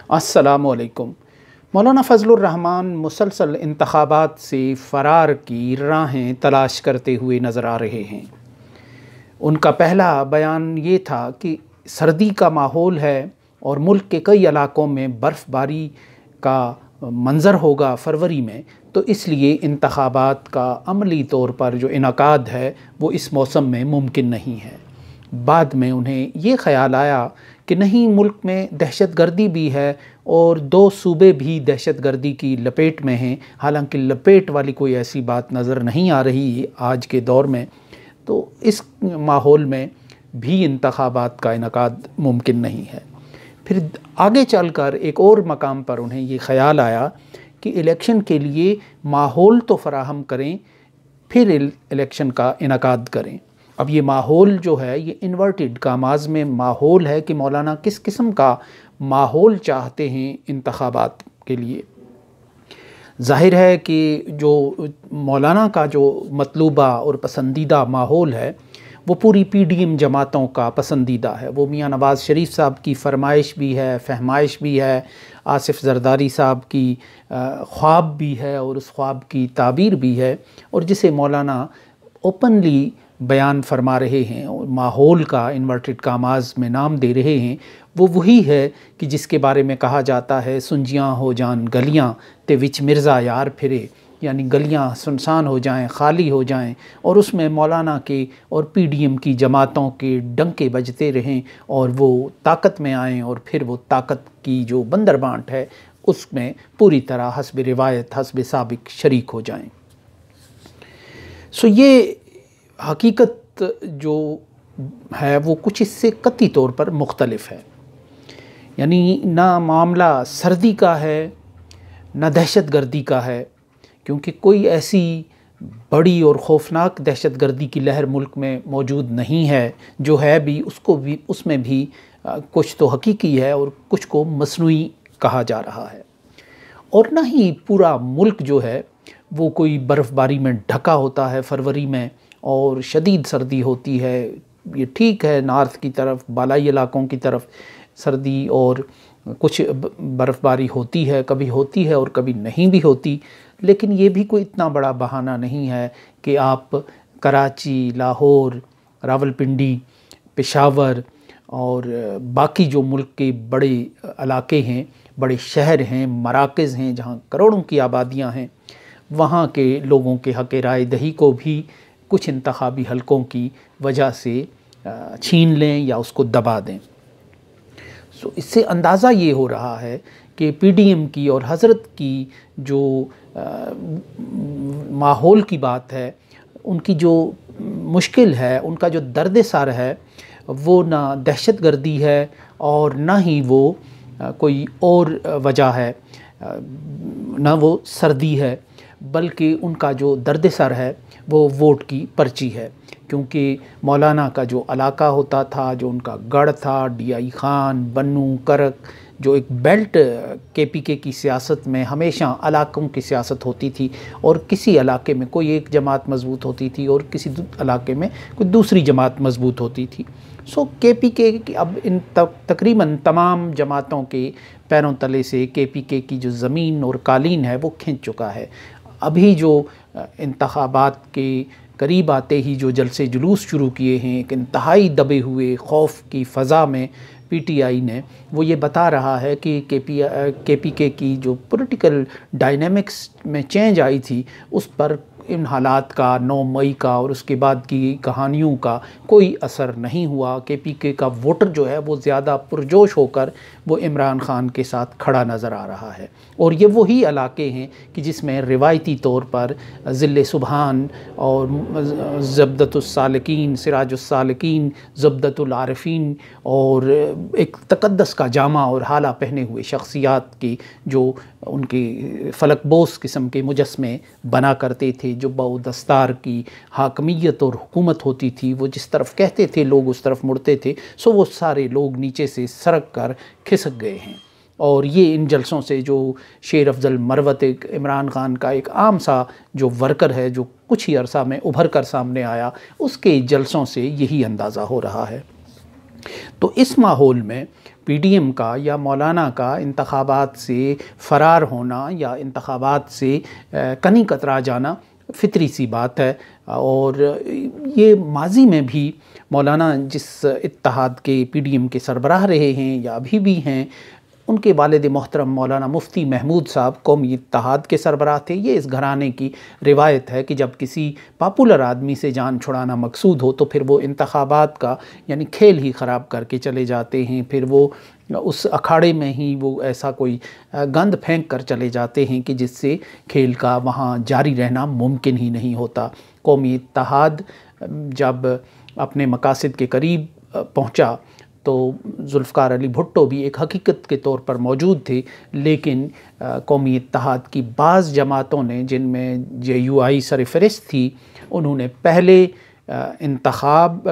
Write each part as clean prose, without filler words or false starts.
अस्सलामुअलैकुम। मौलाना फ़ज़लुर रहमान मुसलसल इंतख़ाबात से फ़रार की राहें तलाश करते हुए नज़र आ रहे हैं। उनका पहला बयान ये था कि सर्दी का माहौल है और मुल्क के कई इलाक़ों में बर्फ़बारी का मंज़र होगा फ़रवरी में, तो इसलिए इंतख़ाबात का अमली तौर पर जो इनकाद है वो इस मौसम में मुमकिन नहीं है। बाद में उन्हें ये ख़याल आया कि नहीं, मुल्क में दहशतगर्दी भी है और दो सूबे भी दहशतगर्दी की लपेट में हैं। हालांकि लपेट वाली कोई ऐसी बात नज़र नहीं आ रही आज के दौर में, तो इस माहौल में भी इंतख़ाबात का इनकाद मुमकिन नहीं है। फिर आगे चलकर एक और मकाम पर उन्हें ये ख़याल आया कि इलेक्शन के लिए माहौल तो फ़राहम करें, फिर इलेक्शन का इनकाद करें। अब ये माहौल जो है ये इन्वर्टेड कामाज़ में माहौल है कि मौलाना किस किस्म का माहौल चाहते हैं इंतख़ाबात के लिए। ज़ाहिर है कि जो मौलाना का जो मतलूबा और पसंदीदा माहौल है वो पूरी PDM जमातों का पसंदीदा है। वो मियाँ नवाज़ शरीफ साहब की फरमाइश भी है, फहमाइश भी है, आसिफ़ ज़रदारी साहब की ख्वाब भी है और उस ख्वाब की ताबीर भी है, और जिसे मौलाना ओपनली बयान फरमा रहे हैं और माहौल का इन्वर्टेड कामाज़ में नाम दे रहे हैं, वो वही है कि जिसके बारे में कहा जाता है सुंजियाँ हो जान गलियाँ ते विच मिर्ज़ा यार फिरे, यानी गलियाँ सुनसान हो जाएं, खाली हो जाएं और उसमें मौलाना के और PDM की जमातों के डंके बजते रहें और वो ताकत में आएँ और फिर वो ताकत की जो बंदर बांट है उसमें पूरी तरह हस्ब रिवायत हस्ब साबिक शरीक हो जाएं। सो ये हकीकत जो है वो कुछ इससे कतई तौर पर मुख्तलिफ है। यानी ना मामला सर्दी का है ना दहशतगर्दी का है, क्योंकि कोई ऐसी बड़ी और ख़ौफनाक दहशतगर्दी की लहर मुल्क में मौजूद नहीं है। जो है भी उसमें भी कुछ तो हकीकी है और कुछ को मसनूई कहा जा रहा है। और ना ही पूरा मुल्क जो है वो कोई बर्फ़बारी में ढका होता है फरवरी में और शदीद सर्दी होती है। ये ठीक है, नॉर्थ की तरफ, बालाई इलाक़ों की तरफ सर्दी और कुछ बर्फ़बारी होती है और कभी नहीं भी होती, लेकिन ये भी कोई इतना बड़ा बहाना नहीं है कि आप कराची, लाहौर, रावलपिंडी, पेशावर और बाकी जो मुल्क के बड़े इलाके हैं, बड़े शहर हैं, मराकज़ हैं जहाँ करोड़ों की आबादियाँ हैं, वहाँ के लोगों के हक़ राय दही को भी कुछ इंतखाबी हलकों की वजह से छीन लें या उसको दबा दें। सो इससे अंदाज़ा ये हो रहा है कि PDM की और हज़रत की जो माहौल की बात है, उनकी जो मुश्किल है, उनका जो दर्द सर है, वो ना दहशतगर्दी है और ना ही वो कोई और वजह है, ना वो सर्दी है, बल्कि उनका जो दर्द सर है वो वोट की पर्ची है। क्योंकि मौलाना का जो इलाका होता था, जो उनका गढ़ था, DI खान, बन्नू, करक, जो एक बेल्ट KPK की सियासत में हमेशा इलाक़ों की सियासत होती थी और किसी इलाके में कोई एक जमात मजबूत होती थी और किसी इलाके में कोई दूसरी जमात मजबूत होती थी। सो KPK की अब इन तकरीबन तमाम जमातों के पैरों तले से KPK की जो ज़मीन और कालीन है वो खिंच चुका है। अभी जो इंतखाबात के करीब आते ही जो जलसे जुलूस शुरू किए हैं एक इंतहाई दबे हुए खौफ की फ़ज़ा में, PTI ने वो ये बता रहा है कि KPK की जो पॉलिटिकल डायनेमिक्स में चेंज आई थी उस पर इन हालात का 9 मई का और उसके बाद की कहानियों का कोई असर नहीं हुआ। KPK का वोटर जो है वो ज़्यादा पुरजोश होकर वो इमरान ख़ान के साथ खड़ा नज़र आ रहा है। और ये वही इलाके हैं कि जिसमें रिवायती तौर पर ज़िले सुबहान और ज़ब्दतुस्सालिकीन, सिराजुस्सालिकीन, ज़ब्दतुल आरिफ़ीन और एक तक़द्दस का जामा और हाला पहने हुए शख्सियात की जो उनके फलकबोस किस्म के मुजस्मे बना करते थे, जो बहुदस्तार की हाकमियत और हुकूमत होती थी, वो जिस तरफ कहते थे लोग उस तरफ मुड़ते थे। सो वो सारे लोग नीचे से सरक कर खिसक गए हैं। और ये इन जलसों से जो शेर अफजल मरवत एक इमरान ख़ान का एक आम सा जो वर्कर है जो कुछ ही अरसा में उभर कर सामने आया, उसके जलसों से यही अंदाज़ा हो रहा है। तो इस माहौल में पीडीएम का या मौलाना का इंतखाबात से फ़रार होना या इंतखाबात से कनी कतरा जाना फितरी सी बात है। और ये माजी में भी मौलाना जिस इत्तेहाद के पीडीएम के सरबराह रहे हैं या अभी भी हैं, उनके वालिद मोहतरम मौलाना मुफ्ती महमूद साहब कौमी इत्तेहाद के सरबराह थे। ये इस घराने की रिवायत है कि जब किसी पॉपुलर आदमी से जान छुड़ाना मकसूद हो तो फिर वो इंतखाबात का यानी खेल ही ख़राब करके चले जाते हैं। फिर वो उस अखाड़े में ही वो ऐसा कोई गंद फेंक कर चले जाते हैं कि जिससे खेल का वहाँ जारी रहना मुमकिन ही नहीं होता। कौमी इत्तेहाद जब अपने मकासद के करीब पहुँचा तो जुल्फ़िकार अली भुट्टो भी एक हकीकत के तौर पर मौजूद थे, लेकिन कौमी इत्तेहाद की बाज़ जमातों ने, जिनमें JUI सरफ़हरिस्त थी, उन्होंने पहले एहतसाब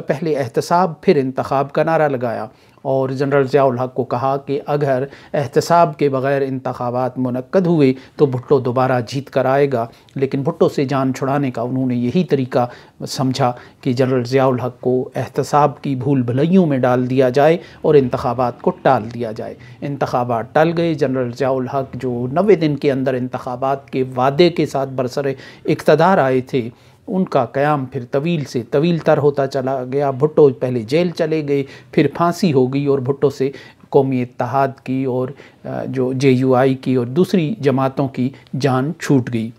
फिर इंतखाब का नारा लगाया और जनरल ज़िया-उल हक़ को कहा कि अगर एहतसाब के बग़ैर इंतखाबात मुनक्कद हुए तो भुट्टो दोबारा जीत कर आएगा। लेकिन भुट्टो से जान छुड़ाने का उन्होंने यही तरीका समझा कि जनरल ज़िया-उल हक़ को एहतसाब की भूल भुलैयों में डाल दिया जाए और इंतखाबात को टाल दिया जाए। इंतखाबात टल गए। जनरल ज़िया-उल हक़ जो 90 दिन के अंदर इंतखाबात के वादे के साथ बरसरे इक़्तिदार आए थे, उनका क़याम फिर तवील से तवील तर होता चला गया। भुट्टो पहले जेल चले गए, फिर फांसी हो गई और भुट्टो से कौमी इत्तेहाद की और जो JUI की और दूसरी जमातों की जान छूट गई।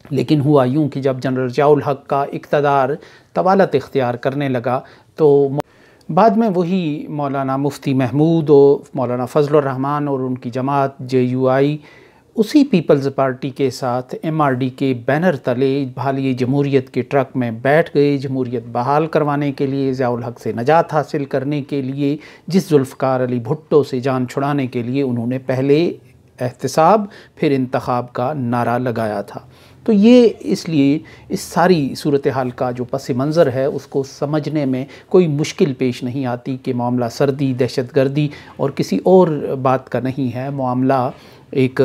लेकिन हुआ यूँ कि जब जनरल ज़िया-उल हक़ का इक़्तिदार तवालत इख्तियार करने लगा तो बाद में वही मौलाना मुफ्ती महमूद और मौलाना फ़ज़लुर रहमान और उनकी जमात JUI उसी पीपल्स पार्टी के साथ MRD के बैनर तले बहाली जमहूरियत के ट्रक में बैठ गए। जमहूरियत बहाल करवाने के लिए, ज़िया-उल हक़ से नजात हासिल करने के लिए, जिस जुल्फ़िकार अली भुट्टो से जान छुड़ाने के लिए उन्होंने पहले एहतसाब फिर इंतखाब का नारा लगाया था। तो ये इसलिए इस सारी सूरत हाल का जो पस मंज़र है उसको समझने में कोई मुश्किल पेश नहीं आती कि मामला सर्दी, दहशतगर्दी और किसी और बात का नहीं है। मामला एक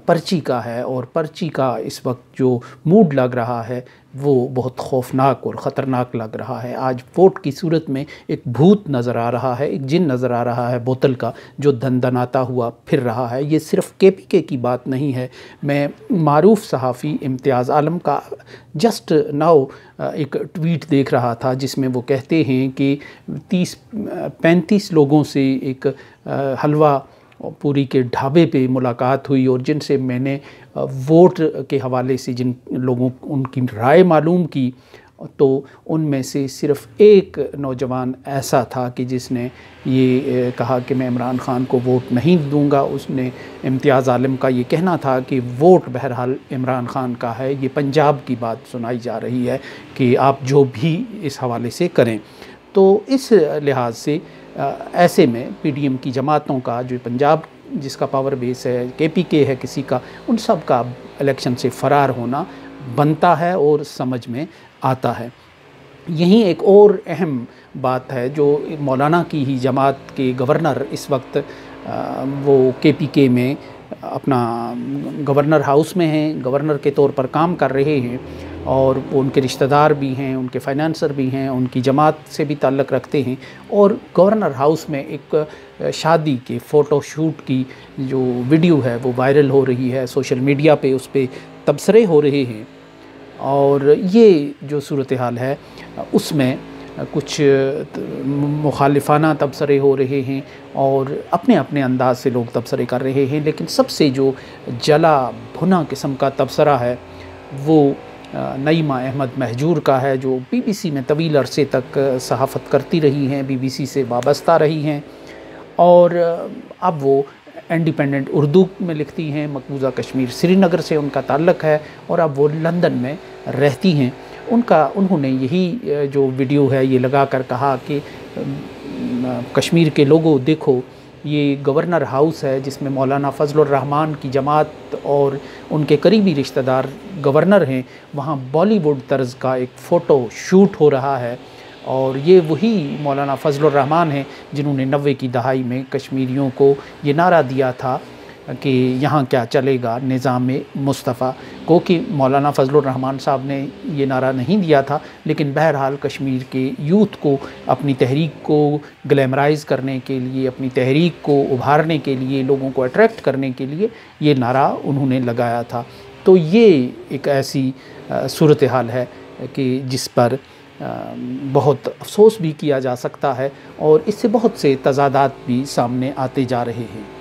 पर्ची का है और पर्ची का इस वक्त जो मूड लग रहा है वो बहुत खौफनाक और ख़तरनाक लग रहा है। आज वोट की सूरत में एक भूत नज़र आ रहा है, एक जिन नज़र आ रहा है बोतल का, जो दनदनाता हुआ फिर रहा है। ये सिर्फ़ KPK की बात नहीं है। मैं मारूफ़ सहाफ़ी इम्तियाज़ आलम का जस्ट नाउ एक ट्वीट देख रहा था जिसमें वो कहते हैं कि 30-35 लोगों से एक हलवा पूरी के ढाबे पे मुलाकात हुई और जिनसे मैंने वोट के हवाले से जिन लोगों उनकी राय मालूम की, तो उनमें से सिर्फ़ एक नौजवान ऐसा था कि जिसने ये कहा कि मैं इमरान ख़ान को वोट नहीं दूंगा। उसने इम्तियाज़ आलम का ये कहना था कि वोट बहरहाल इमरान ख़ान का है। ये पंजाब की बात सुनाई जा रही है कि आप जो भी इस हवाले से करें। तो इस लिहाज से ऐसे में PDM की जमातों का जो पंजाब जिसका पावर बेस है, KPK है किसी का, उन सब का इलेक्शन से फ़रार होना बनता है और समझ में आता है। यहीं एक और अहम बात है जो मौलाना की ही जमात के गवर्नर इस वक्त वो KPK में अपना गवर्नर हाउस में हैं, गवर्नर के तौर पर काम कर रहे हैं और वो उनके रिश्तेदार भी हैं, उनके फाइनेंसर भी हैं, उनकी जमात से भी ताल्लुक़ रखते हैं। और गवर्नर हाउस में एक शादी के फ़ोटो शूट की जो वीडियो है वो वायरल हो रही है, सोशल मीडिया पे उस पर तबसरे हो रहे हैं। और ये जो सूरत हाल है उसमें कुछ मुखालिफाना तबसरे हो रहे हैं और अपने अपने अंदाज से लोग तबसरे कर रहे हैं। लेकिन सबसे जो जला भुना किस्म का तबसरा है वो नईमा अहमद महजूर का है, जो BBC में तवील अरसे तक सहाफ़त करती रही हैं, BBC से वाबस्ता रही हैं और अब वो इंडिपेंडेंट उर्दू में लिखती हैं। मकबूजा कश्मीर श्रीनगर से उनका ताल्लुक़ है और अब वो लंदन में रहती हैं। उन्होंने यही जो वीडियो है ये लगा कर कहा कि कश्मीर के लोगों देखो, ये गवर्नर हाउस है जिसमें मौलाना फ़ज़लुर रहमान की जमात और उनके करीबी रिश्तेदार गवर्नर हैं। वहाँ बॉलीवुड तर्ज का एक फ़ोटो शूट हो रहा है और ये वही मौलाना फ़ज़लुर रहमान हैं जिन्होंने 90 की दहाई में कश्मीरियों को ये नारा दिया था कि यहाँ क्या चलेगा निज़ाम मुस्तफ़ा को, कि मौलाना फजलुर रहमान साहब ने ये नारा नहीं दिया था, लेकिन बहरहाल कश्मीर के यूथ को अपनी तहरीक को ग्लैमराइज़ करने के लिए, अपनी तहरीक को उभारने के लिए, लोगों को अट्रैक्ट करने के लिए ये नारा उन्होंने लगाया था। तो ये एक ऐसी सूरत हाल है कि जिस पर बहुत अफसोस भी किया जा सकता है और इससे बहुत से तज़ादात भी सामने आते जा रहे हैं।